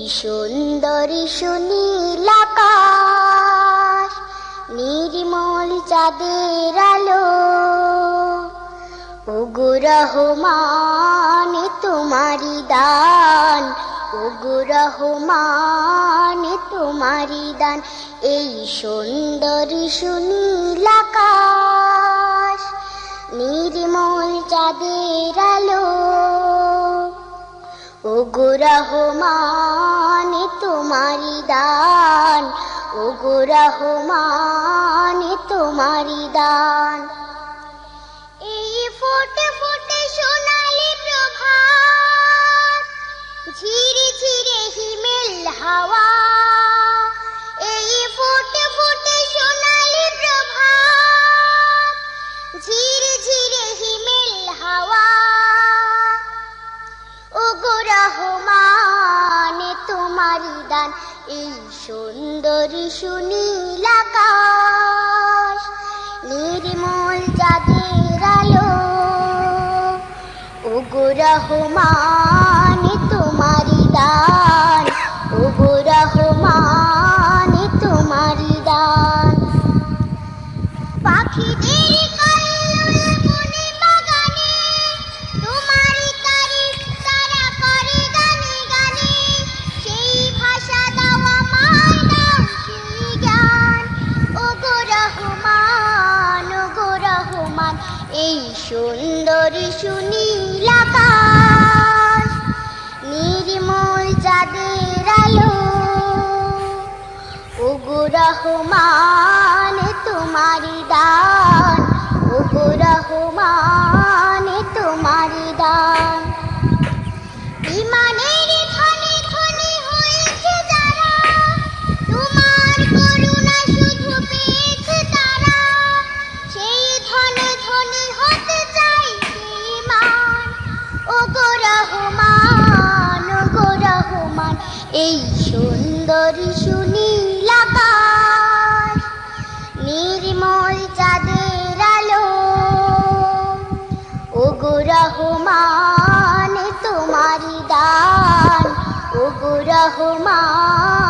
সুন্দর সুনীল আকাশ, নির্মল চাঁদের আলো, ওগো রহমান তোমারি দান, ওগো রহমান তোমারি দান। এই সুন্দর সুনীল আকাশ, নির্মল চাঁদের আলো, ওগো রহমান তোমারি দান, ওগো রহমান তোমারি দান। এই ফোটে ফোটে সোনালি প্রভাত, ঝিরে ঝিরে হিমেল হাওয়া, এই ফোটে ফোটে সোনালি প্রভাত, ঝিরে ঝিরে হিমেল হাওয়া, ওগো রহমান তোমারি দান। এই সুন্দর সুনীল আকাশ, নির্মল চাঁদের আলো, ওগো রহমান তোমারি দান, ওগো রহমান তোমারি দান। পাখিদের কল্লোল বনে বাগানে, তোমারি তারিফ তারা করে গানে গানে, সেই ভাষা দাও আমায়, দাও সেই জ্ঞান, ওগো রহমান, ওগো রহমান। এই সুন্দর সুনীল আকাশ, নির্মল চাঁদের আলো, ওগো রহমান তোমারি দান, ওগো রহমান তোমারি দান। বিমানের ধ্বনি ধ্বনি হয়েছে যারা, তোমার করুণা শুধু পেয়েছে তারা, সেই ধ্বনি ধ্বনি হতে চাই ঈমান, ওগো রহমান, ওগো রহমান। এই সুন্দর সুনীল আকাশ, নির্মল চাঁদের আলো, ওগো রহমান তোমারি দান, ওগো রহমান